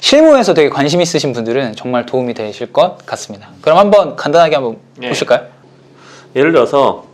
실무에서 되게 관심 있으신 분들은 정말 도움이 되실 것 같습니다. 그럼 한번 간단하게 한번 보실까요? 예를 들어서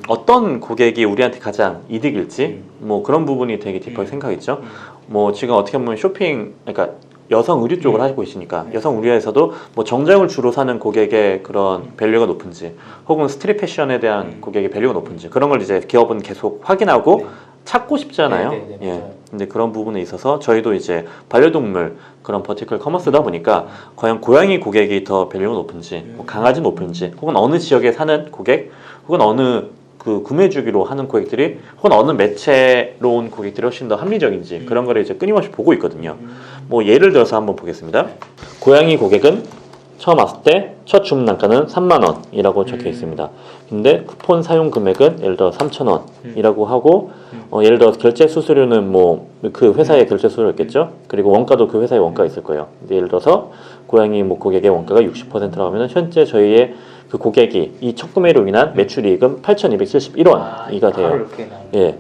어떤 고객이 우리한테 가장 이득일지 뭐 그런 부분이 되게 딥하게 생각했죠. 뭐 지금 어떻게 보면 쇼핑, 그러니까 여성 의류 쪽을 하고 있으니까 여성 의류에서도 뭐 정장을 주로 사는 고객의 그런 밸류가 높은지, 혹은 스트릿 패션에 대한 고객의 밸류가 높은지, 그런 걸 이제 기업은 계속 확인하고 찾고 싶잖아요. 예. 근데 그런 부분에 있어서 저희도 이제 반려동물 그런 버티컬 커머스다 보니까 과연 고양이 고객이 더 밸류가 높은지, 뭐 강아지 높은지, 혹은 어느 지역에 사는 고객, 혹은 어느 그 구매 주기로 하는 고객들이, 혹은 어느 매체로 온 고객들이 훨씬 더 합리적인지, 그런 거를 이제 끊임없이 보고 있거든요. 뭐 예를 들어서 한번 보겠습니다. 고양이 고객은 처음 왔을 때 첫 주문 단가는 3만원이라고 적혀 있습니다. 근데 쿠폰 사용 금액은 예를 들어 3,000원이라고 하고, 예를 들어 결제 수수료는 뭐 그 회사의 결제 수수료였겠죠. 그리고 원가도 그 회사의 원가가 있을 거예요. 근데 예를 들어서 고양이 뭐 고객의 원가가 60%라고 하면 현재 저희의 그 고객이 이 첫 구매로 인한 매출이익은 8,271원이가 돼요. 예.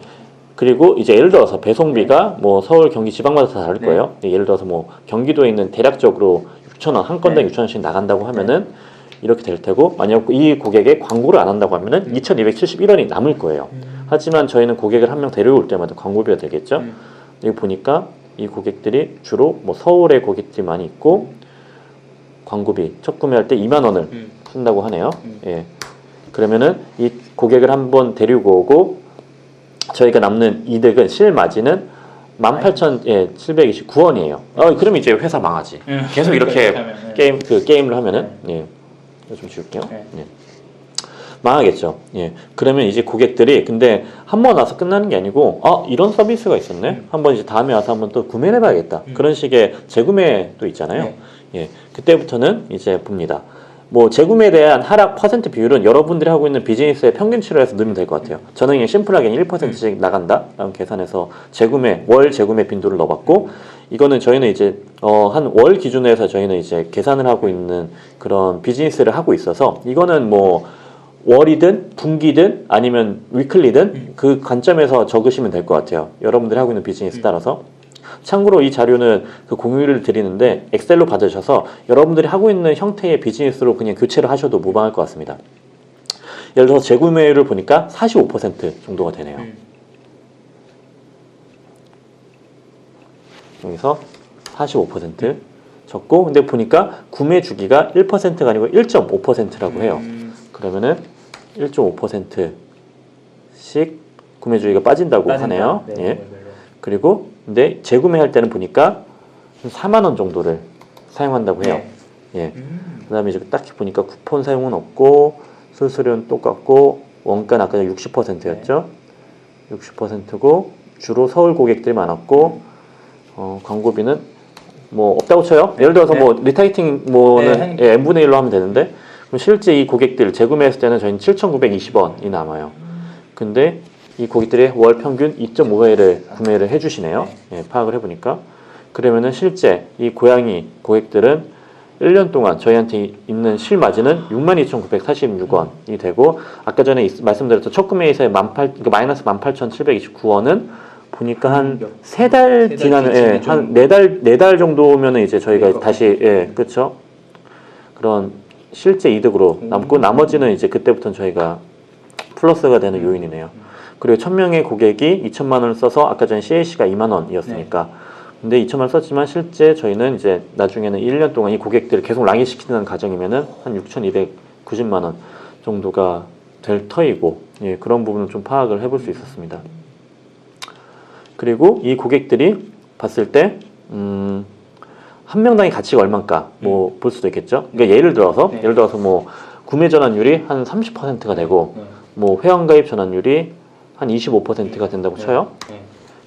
그리고 이제 예를 들어서 배송비가 뭐 서울, 경기, 지방마다 다 다를 거예요. 예를 들어서 뭐 경기도에 있는 대략적으로 6,000원, 한 건당 6,000원씩 나간다고 하면은 이렇게 될 테고, 만약 이 고객에 광고를 안 한다고 하면은 2,271원이 남을 거예요. 하지만 저희는 고객을 한 명 데려올 때마다 광고비가 되겠죠. 여기 보니까 이 고객들이 주로 뭐 서울의 고객들이 많이 있고, 광고비 첫 구매할 때 2만 원을 쓴다고 하네요. 예. 그러면은 이 고객을 한번 데리고 오고 저희가 남는 이득은 실마진은 18,729원이에요. 그럼 이제 회사 망하지. 계속 이렇게 게임을 하면은, 예. 좀 지울게요. 예. 망하겠죠. 예. 그러면 이제 고객들이, 근데 한 번 와서 끝나는 게 아니고, 이런 서비스가 있었네? 한번 이제 다음에 와서 한번 또 구매를 해봐야겠다. 그런 식의 재구매도 있잖아요. 예. 그때부터는 이제 봅니다. 뭐 재구매에 대한 하락 퍼센트 비율은 여러분들이 하고 있는 비즈니스의 평균치로 해서 넣으면 될 것 같아요. 저는 그냥 심플하게 1%씩 나간다 라는 계산해서 월 재구매 빈도를 넣어봤고, 이거는 저희는 이제 한 월 기준으로 해서 저희는 이제 계산을 하고 있는 그런 비즈니스를 하고 있어서, 이거는 뭐 월이든 분기든 아니면 위클리든 그 관점에서 적으시면 될 것 같아요. 여러분들이 하고 있는 비즈니스 따라서. 참고로 이 자료는 그 공유를 드리는데 엑셀로 받으셔서 여러분들이 하고 있는 형태의 비즈니스로 그냥 교체를 하셔도 무방할 것 같습니다. 예를 들어서 재구매율을 보니까 45% 정도가 되네요. 여기서 45% 적고, 근데 보니까 구매 주기가 1%가 아니고 1.5%라고 해요. 그러면은 1.5%씩 구매 주기가 빠진다고 하네요. 네. 예. 그리고 근데 재구매할 때는 보니까 4만 원 정도를 사용한다고 해요. 예. 그다음에 이제 딱히 보니까 쿠폰 사용은 없고, 수수료는 똑같고, 원가는 아까 60%였죠. 60%고 주로 서울 고객들이 많았고, 광고비는 뭐 없다고 쳐요. 예를 들어서 뭐 리타이팅 뭐는 n분의 1로 하면 되는데, 그럼 실제 이 고객들 재구매했을 때는 저희는 7,920원이 남아요. 근데 이 고객들의 월 평균 2.5회를 구매를 해주시네요. 예, 파악을 해보니까. 그러면은 실제 이 고양이 고객들은 1년 동안 저희한테 있는 실마진은 62,946원이 되고, 아까 전에 말씀드렸던 첫 구매에서의 그러니까 마이너스 18,729원은 보니까 한 3달 지나면, 한 4달 정도면은 이제 저희가 다시, 그쵸? 그런 실제 이득으로 남고, 나머지는 이제 그때부터는 저희가 플러스가 되는 요인이네요. 그리고 1,000명의 고객이 2천만 원을 써서 아까 전에 CAC가 2만 원이었으니까. 근데 2천만 원 썼지만 실제 저희는 이제 나중에는 1년 동안 이 고객들을 계속 랑이시키는 과정이면은 한 6,290만 원 정도가 될 터이고, 예, 그런 부분을 좀 파악을 해볼 수 있었습니다. 그리고 이 고객들이 봤을 때, 한 명당의 가치가 얼마인가 뭐 볼 수도 있겠죠. 그러니까 예를 들어서 뭐 구매 전환율이 한 30%가 되고, 뭐 회원가입 전환율이 한 25%가 된다고 쳐요.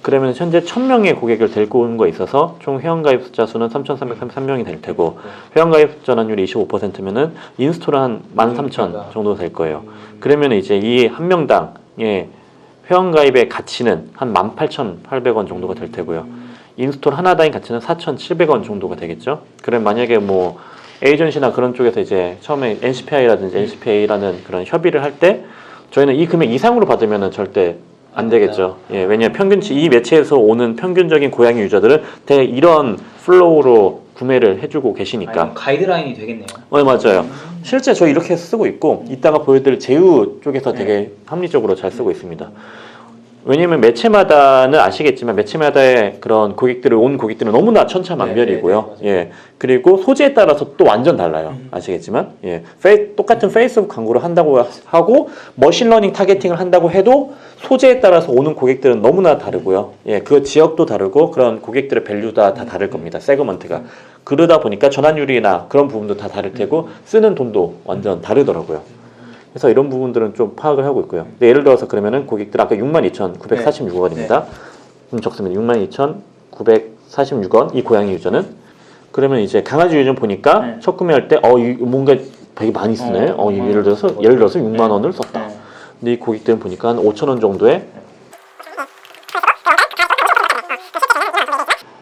그러면 현재 1,000명의 고객을 데리고 오는 거에 있어서 총 회원가입자 수는 3,333명이 될 테고, 회원가입 전환율이 25%면은 인스톨은 한 13,000 정도 될 거예요. 그러면 이제 이 한 명당의 회원가입의 가치는 한 18,800원 정도가 될 테고요. 인스톨 하나당의 가치는 4,700원 정도가 되겠죠. 그럼 만약에 뭐 에이전시나 그런 쪽에서 이제 처음에 NCPI라든지 NCPA라는 그런 협의를 할 때 저희는 이 금액 이상으로 받으면은 절대 안 되겠죠. 예, 왜냐하면 이 매체에서 오는 평균적인 고양이 유저들은 대개 이런 플로우로 구매를 해주고 계시니까. 가이드라인이 되겠네요. 맞아요. 실제 저 이렇게 쓰고 있고 이따가 보여드릴 제휴 쪽에서 되게 합리적으로 잘 쓰고 있습니다. 왜냐면 매체마다는 아시겠지만 매체마다의 그런 고객들을 온 고객들은 너무나 천차만별이고요. 예. 그리고 소재에 따라서 또 완전 달라요. 아시겠지만 예. 똑같은 페이스북 광고를 한다고 하고 머신러닝 타겟팅을 한다고 해도 소재에 따라서 오는 고객들은 너무나 다르고요. 예. 그 지역도 다르고 그런 고객들의 밸류가 다 다를 겁니다. 세그먼트가. 그러다 보니까 전환율이나 그런 부분도 다 다를 테고 쓰는 돈도 완전 다르더라고요. 그래서 이런 부분들은 좀 파악을 하고 있고요. 근데 예를 들어서 그러면은 고객들 아까 62,946원입니다. 좀 적습니다. 62,946원 이 고양이 유저는 그러면 이제 강아지 유저는 보니까 첫 구매할 때 뭔가 되게 많이 쓰네. 예를 들어서 6만 원을 썼다. 근데 이 고객들은 보니까 한 5,000원 정도의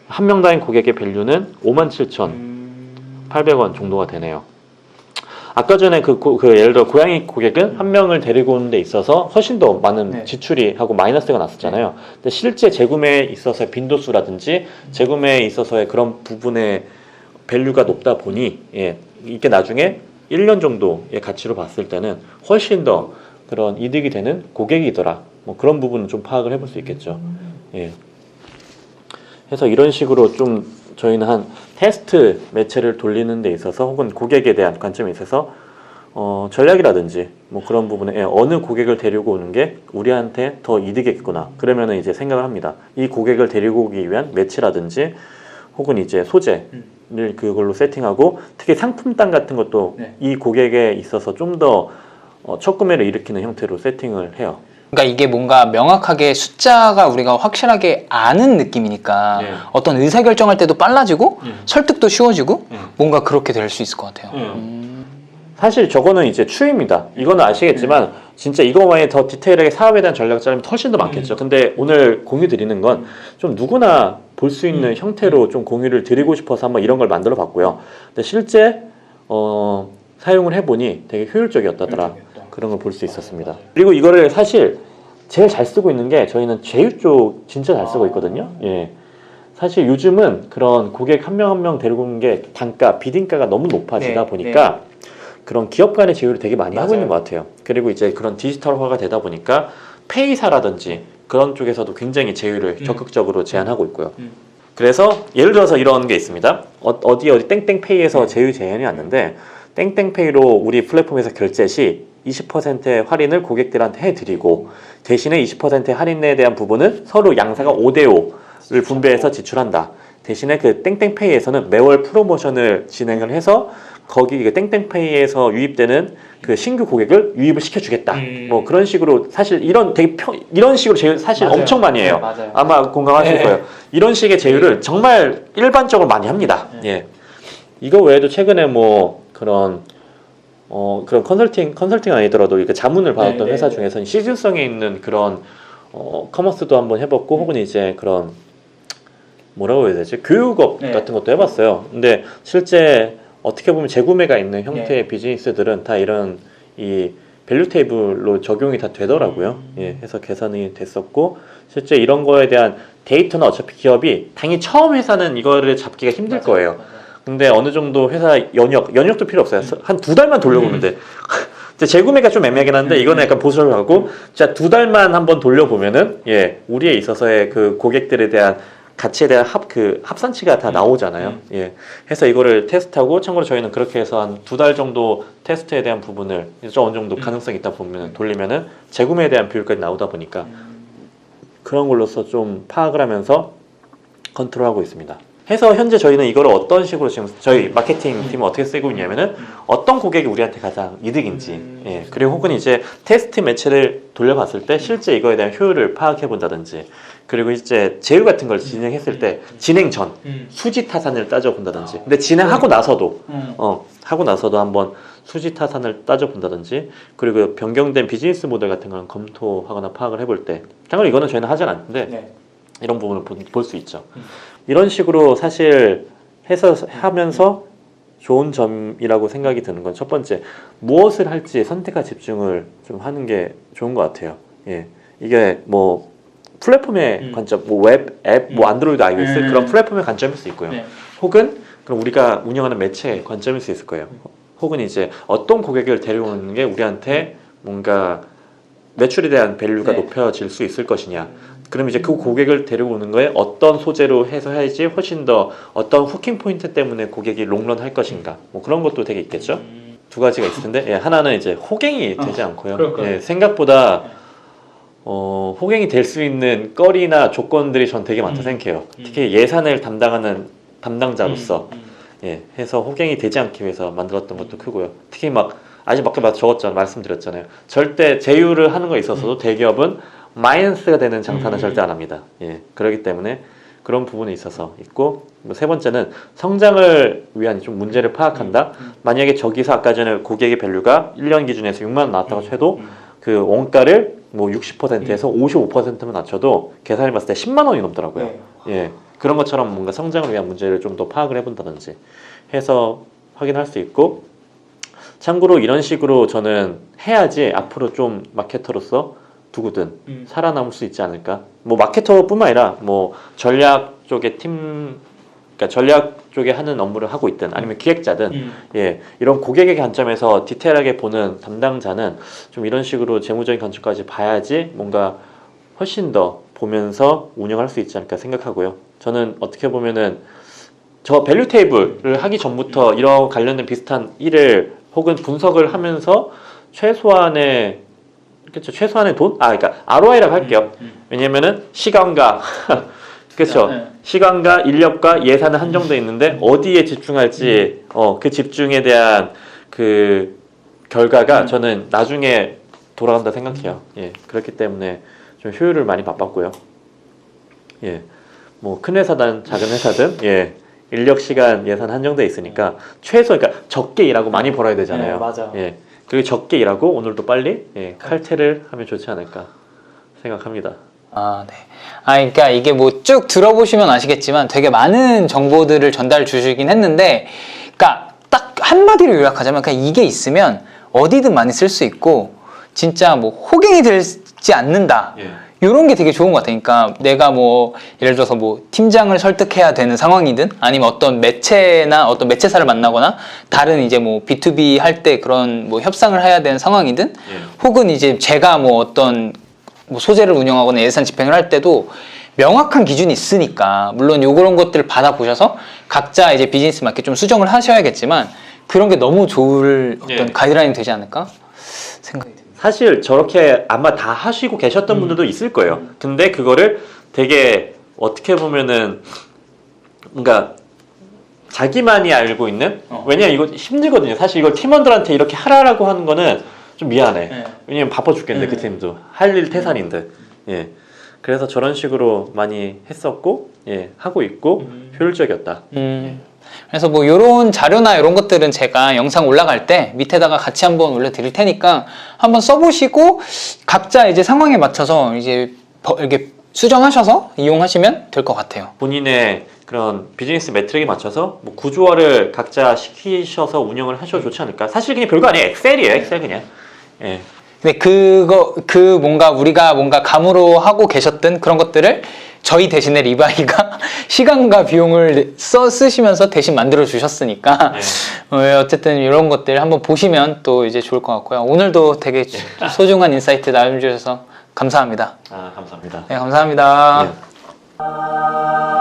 한 명당인 고객의 밸류는 57,800원 정도가 되네요. 아까 전에 예를 들어 고양이 고객은 한 명을 데리고 오는 데 있어서 훨씬 더 많은 지출이 하고 마이너스가 났었잖아요. 근데 실제 재구매에 있어서의 빈도수라든지 재구매에 있어서의 그런 부분의 밸류가 높다 보니 이게 나중에 1년 정도의 가치로 봤을 때는 훨씬 더 그런 이득이 되는 고객이더라. 뭐 그런 부분은 좀 파악을 해볼 수 있겠죠. 예. 그래서 이런 식으로 좀 저희는 한 테스트 매체를 돌리는 데 있어서 혹은 고객에 대한 관점에 있어서 전략이라든지 뭐 그런 부분에 어느 고객을 데리고 오는 게 우리한테 더 이득이겠구나. 그러면은 이제 생각을 합니다. 이 고객을 데리고 오기 위한 매체라든지 혹은 이제 소재를 그걸로 세팅하고 특히 상품단 같은 것도 이 고객에 있어서 좀 더 첫 구매를 일으키는 형태로 세팅을 해요. 그러니까 이게 뭔가 명확하게 숫자가 우리가 확실하게 아는 느낌이니까 어떤 의사결정할 때도 빨라지고 설득도 쉬워지고 뭔가 그렇게 될 수 있을 것 같아요. 사실 저거는 이제 추입니다. 이거는 아시겠지만 진짜 이거만이 더 디테일하게 사업에 대한 전략 짜면 훨씬 더 많겠죠. 근데 오늘 공유 드리는 건 좀 누구나 볼 수 있는 형태로 좀 공유를 드리고 싶어서 한번 이런 걸 만들어 봤고요. 근데 실제 사용을 해보니 되게 효율적이었다더라. 그런 걸 볼 수 있었습니다. 그리고 이거를 사실 제일 잘 쓰고 있는 게 저희는 제휴 쪽 진짜 잘 쓰고 있거든요. 예. 사실 요즘은 그런 고객 한 명 한 명 데리고 오는 게 단가, 비딩가가 너무 높아지다 보니까 그런 기업 간의 제휴를 되게 많이 하고 있는 것 같아요. 그리고 이제 그런 디지털화가 되다 보니까 페이사라든지 그런 쪽에서도 굉장히 제휴를 적극적으로 제한하고 있고요. 그래서 예를 들어서 이런 게 있습니다. 어디 땡땡페이에서 제휴 제안이 왔는데 땡땡페이로 우리 플랫폼에서 결제 시 20%의 할인을 고객들한테 해드리고 대신에 20%의 할인에 대한 부분은 서로 양사가 5대5를 분배해서 지출한다. 대신에 그 땡땡페이에서는 매월 프로모션을 진행을 해서 거기 땡땡페이에서 유입되는 그 신규 고객을 유입을 시켜주겠다. 뭐 그런 식으로 사실 이런 식으로 제휴 사실 엄청 많이 해요. 아마 공감하실 거예요. 이런 식의 제휴를 정말 일반적으로 많이 합니다. 예. 이거 외에도 최근에 뭐 그런 컨설팅 아니더라도 이렇게 자문을 받았던 회사 중에서는 시즌성에 있는 그런 커머스도 한번 해봤고 혹은 이제 그런 뭐라고 해야 되지? 교육업 같은 것도 해봤어요. 근데 실제 어떻게 보면 재구매가 있는 형태의 비즈니스들은 다 이런 이 밸류 테이블로 적용이 다 되더라고요. 예, 해서 계산이 됐었고 실제 이런 거에 대한 데이터는 어차피 기업이 당연히 처음 회사는 이거를 잡기가 힘들 거예요. 근데 어느 정도 회사 연역도 필요 없어요. 한 2달만 돌려보면 돼. 재구매가 좀 애매하긴 한데 이거는 약간 보수를 하고 자 2달만 한번 돌려보면은 우리에 있어서의 그 고객들에 대한 가치에 대한 합산치가 다 나오잖아요. 예. 해서 이거를 테스트하고 참고로 저희는 그렇게 해서 한 2달 정도 테스트에 대한 부분을 좀 어느 정도 가능성이 있다 보면 돌리면은 재구매에 대한 비율까지 나오다 보니까 그런 걸로서 좀 파악을 하면서 컨트롤하고 있습니다. 해서 현재 저희는 이거를 어떤 식으로 지금 저희 마케팅 팀은 어떻게 쓰고 있냐면은 어떤 고객이 우리한테 가장 이득인지 그리고 혹은 이제 테스트 매체를 돌려봤을 때 실제 이거에 대한 효율을 파악해 본다든지 그리고 이제 제휴 같은 걸 진행했을 때 진행 전 수지 타산을 따져본다든지 근데 진행하고 나서도 하고 나서도 한번 수지 타산을 따져본다든지 그리고 변경된 비즈니스 모델 같은 걸 검토하거나 파악을 해볼 때 당연히 이거는 저희는 하지 않는데 이런 부분을 볼 수 있죠. 이런 식으로 사실 해서 하면서 좋은 점이라고 생각이 드는 건 첫 번째 무엇을 할지 선택과 집중을 좀 하는 게 좋은 것 같아요. 예, 이게 뭐 플랫폼의 관점, 뭐 웹, 앱, 뭐 안드로이드, iOS 그런 플랫폼의 관점일 수 있고요. 혹은 그럼 우리가 운영하는 매체의 관점일 수 있을 거예요. 혹은 이제 어떤 고객을 데려오는 게 우리한테 뭔가 매출에 대한 밸류가 네. 높여질 수 있을 것이냐. 그럼 이제 그 고객을 데려오는 거에 어떤 소재로 해서 해야지 훨씬 더 어떤 후킹 포인트 때문에 고객이 롱런 할 것인가. 뭐 그런 것도 되게 있겠죠. 두 가지가 있을 텐데, 예, 하나는 이제 호갱이 되지 않고요. 예, 생각보다 호갱이 될 수 있는 거리나 조건들이 전 되게 많다 생각해요. 특히 예산을 담당하는 담당자로서 예, 해서 호갱이 되지 않기 위해서 만들었던 것도 크고요. 특히 막 아직 막 적었잖아요. 말씀드렸잖아요. 절대 제휴를 하는 거에 있어서도 대기업은 마이너스가 되는 장사는 절대 안 합니다. 예, 그렇기 때문에 그런 부분에 있어서 있고, 뭐 세 번째는 성장을 위한 좀 문제를 파악한다. 만약에 저기서 아까 전에 고객의 밸류가 1년 기준에서 6만 원 나왔다고 해도 그 원가를 뭐 60%에서 55%만 낮춰도 계산해 봤을 때 10만 원이 넘더라고요. 예, 그런 것처럼 뭔가 성장을 위한 문제를 좀 더 파악을 해본다든지 해서 확인할 수 있고, 참고로 이런 식으로 저는 해야지 앞으로 좀 마케터로서 누구든 살아남을 수 있지 않을까. 뭐 마케터뿐만 아니라 뭐 전략 쪽의 그러니까 전략 쪽에 하는 업무를 하고 있든 아니면 기획자든 예, 이런 고객의 관점에서 디테일하게 보는 담당자는 좀 이런 식으로 재무적인 관점까지 봐야지 뭔가 훨씬 더 보면서 운영할 수 있지 않을까 생각하고요. 저는 어떻게 보면은 저 밸류 테이블을 하기 전부터 이런 관련된 비슷한 일을 혹은 분석을 하면서 최소한의 그렇죠. 최소한의 돈? 그러니까 ROI라고 할게요. 왜냐면은 시간과 그렇죠. 시간과 인력과 예산은 한정돼 있는데 어디에 집중할지 그 집중에 대한 그 결과가 저는 나중에 돌아간다 생각해요. 예. 그렇기 때문에 좀 효율을 많이 바빴고요. 예. 뭐 큰 회사든 작은 회사든 예. 인력, 시간, 예산 한정돼 있으니까 최소 그러니까 적게 일하고 많이 벌어야 되잖아요. 네, 맞아. 예. 그리고 적게 일하고 오늘도 빨리 예, 칼퇴를 하면 좋지 않을까 생각합니다. 아, 네. 그러니까 이게 뭐 쭉 들어보시면 아시겠지만 되게 많은 정보들을 전달 주시긴 했는데, 그러니까 딱 한마디로 요약하자면 그냥 이게 있으면 어디든 많이 쓸 수 있고, 진짜 뭐 호갱이 되지 않는다. 예. 이런 게 되게 좋은 것 같아요. 그러니까 내가 뭐 예를 들어서 뭐 팀장을 설득해야 되는 상황이든 아니면 어떤 매체나 어떤 매체사를 만나거나 다른 이제 뭐 B2B 할 때 그런 뭐 협상을 해야 되는 상황이든 혹은 이제 제가 뭐 어떤 뭐 소재를 운영하거나 예산 집행을 할 때도 명확한 기준이 있으니까 물론 요런 것들을 받아보셔서 각자 이제 비즈니스 맞게 좀 수정을 하셔야겠지만 그런 게 너무 좋을 어떤 가이드라인이 되지 않을까 생각이 듭니다. 사실 저렇게 아마 다 하시고 계셨던 분들도 있을 거예요. 근데 그거를 되게 어떻게 보면은 뭔가 자기만이 알고 있는 왜냐면 이거 힘들거든요. 사실 이걸 팀원들한테 이렇게 하라라고 하는 거는 좀 미안해. 왜냐면 바빠 죽겠는데 그 팀도 할 일 태산인데. 예. 그래서 저런 식으로 많이 했었고 예, 하고 있고 효율적이었다. 그래서 뭐 요런 자료나 이런 것들은 제가 영상 올라갈 때 밑에다가 같이 한번 올려드릴 테니까 한번 써보시고 각자 이제 상황에 맞춰서 이제 이렇게 수정하셔서 이용하시면 될 것 같아요. 본인의 그런 비즈니스 매트릭에 맞춰서 뭐 구조화를 각자 시키셔서 운영을 하셔도 좋지 않을까. 사실 그냥 별거 아니에요. 엑셀이에요. 엑셀 그냥. 예. 근데 뭔가 우리가 뭔가 감으로 하고 계셨던 그런 것들을 저희 대신에 리바이가 시간과 비용을 쓰시면서 대신 만들어 주셨으니까 어쨌든 이런 것들 한번 보시면 또 이제 좋을 것 같고요. 오늘도 되게 소중한 인사이트 나눠주셔서 감사합니다. 감사합니다. 네, 감사합니다. 예.